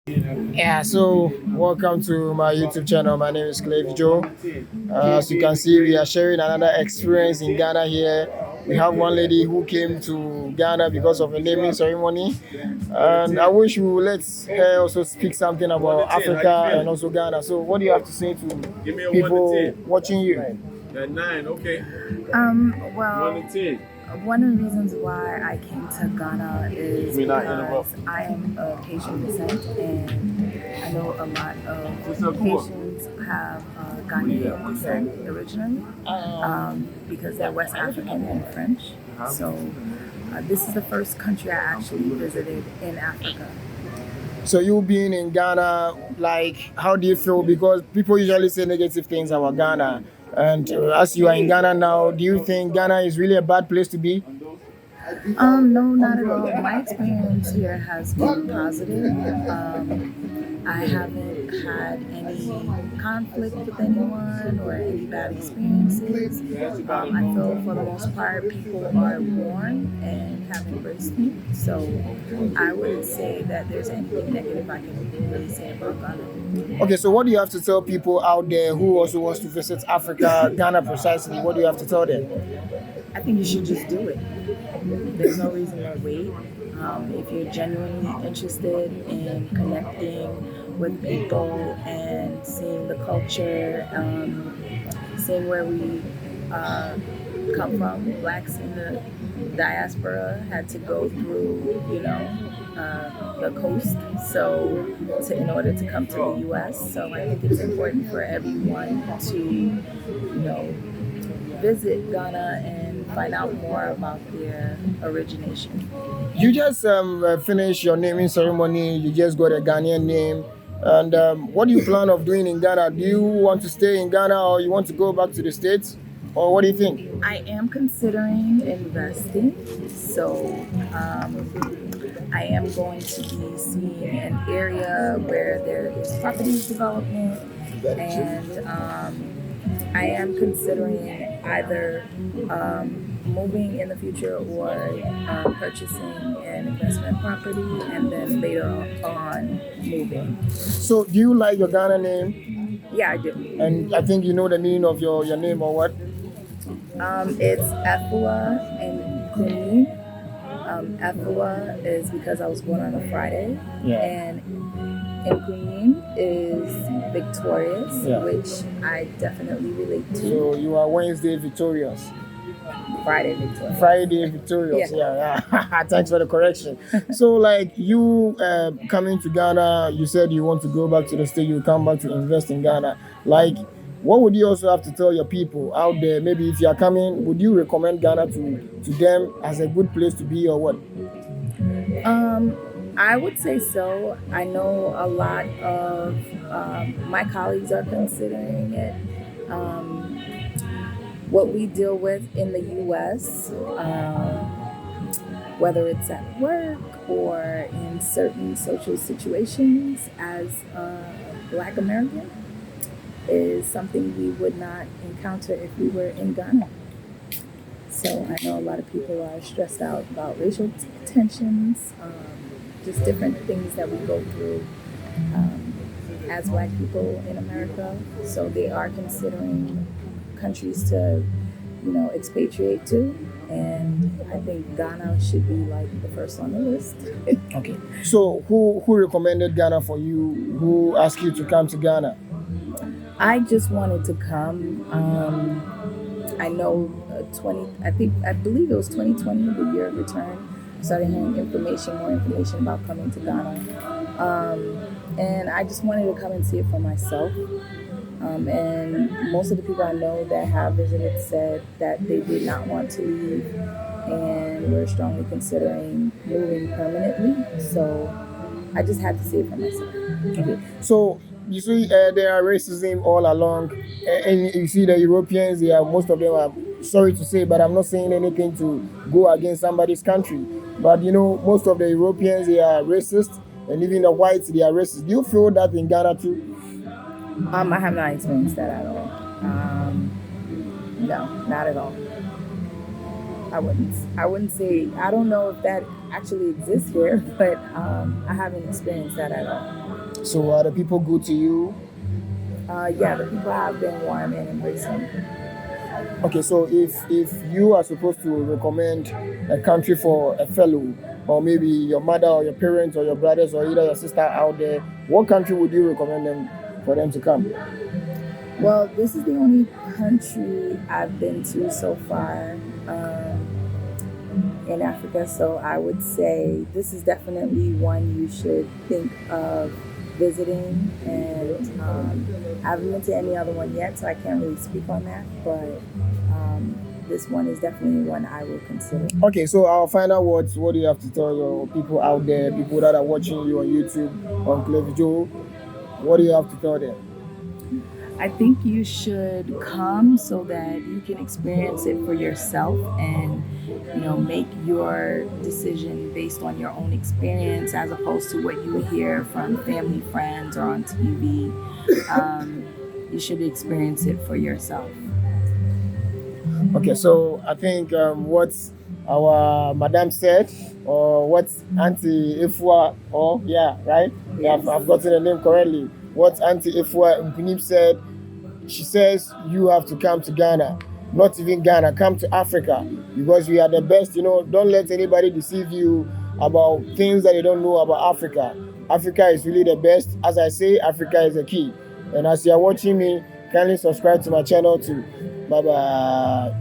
Yeah, so welcome to my YouTube channel. My name is KLEVI Joe. As you can see, we are sharing another experience in Ghana here. We have one lady who came to Ghana because of a naming ceremony, and I wish we would let her also speak something about Africa and also Ghana. So, what do you have to say to people watching you? Nine, okay. Well, 1 to 10. one of the reasons why I came to Ghana is because I am of Haitian descent, and I know a lot of Haitians have Ghanaian descent originally because they're West African and French. So this is the first country I actually visited in Africa. So you being in Ghana, like, how do you feel? Because people usually say negative things about Ghana. And as you are in Ghana now, do you think Ghana is really a bad place to be? No, not at all. My experience here has been positive. I haven't had any conflict with anyone or any bad experiences. I feel for the most part people are warm and have embraced me. So I wouldn't say that there's anything negative I can really say about Ghana. Okay, so what do you have to tell people out there who also wants to visit Africa, Ghana precisely? What do you have to tell them? I think you should just do it. There's no reason to wait. If you're genuinely interested in connecting with people and seeing the culture, seeing where we come from, blacks in the diaspora had to go through, the coast. So, in order to come to the U.S., so I think it's important for everyone to, visit Ghana and find out more about their origination. You just finished your naming ceremony. You just got a Ghanaian name. And what do you plan of doing in Ghana? Do you want to stay in Ghana or you want to go back to the States? Or what do you think? I am considering investing, so I am going to be seeing an area where there is properties development, and I am considering either moving in the future or purchasing an investment property and then later on moving. So, do you like your Ghana name? Yeah, I do. And I think you know the meaning of your name or what? It's Efua and Queen. Efua is because I was born on a Friday, and Queen is victorious, which I definitely relate to. So you are Wednesday victorious. Friday victorious. Friday victorious. Yeah. Thanks for the correction. So, like you coming to Ghana, you said you want to go back to the state. You come back to invest in Ghana. Like, what would you also have to tell your people out there? Maybe if you are coming, would you recommend Ghana to them as a good place to be or what? I would say so. I know a lot of my colleagues are considering it. What we deal with in the U.S., whether it's at work or in certain social situations as a Black American, is something we would not encounter if we were in Ghana. So I know a lot of people are stressed out about racial tensions, just different things that we go through as Black people in America. So they are considering countries to, expatriate to. And I think Ghana should be like the first on the list. Okay. So who recommended Ghana for you? Who asked you to come to Ghana? I just wanted to come. I know I believe it was 2020, the year of return. I started hearing more information about coming to Ghana. And I just wanted to come and see it for myself. And most of the people I know that have visited said that they did not want to leave and were strongly considering moving permanently. So I just had to see it for myself. Okay. So you see, there are racism all along, and you see the Europeans. Most of them are, sorry to say, but I'm not saying anything to go against somebody's country. But most of the Europeans, they are racist, and even the whites, they are racist. Do you feel that in Ghana too? I have not experienced that at all. No, not at all. I wouldn't say, I don't know if that actually exists here, but I haven't experienced that at all. So are the people good to you? Yeah, the people have been warm and embracing. Okay, so if you are supposed to recommend a country for a fellow, or maybe your mother or your parents or your brothers or either your sister out there, what country would you recommend them for them to come? Well, this is the only country I've been to so far in Africa, so I would say this is definitely one you should think of visiting. And I haven't been to any other one yet, so I can't really speak on that, but this one is definitely one I will consider. Okay, so our final words, what do you have to tell your people out there, people that are watching you on YouTube, on KLEVI? What do you have to tell them? I think you should come so that you can experience it for yourself and, make your decision based on your own experience as opposed to what you hear from family, friends, or on TV. You should experience it for yourself. Okay, so I think what our madam said, or what Auntie Ifwa, right? Yes. I've gotten the name correctly. What Auntie Ifwa Mpunip said, she says you have to come to Ghana, not even Ghana, come to Africa, because we are the best. Don't let anybody deceive you about things that they don't know about Africa. Africa is really the best. As I say, Africa is the key. And as you are watching me, kindly subscribe to my channel too. Bye bye.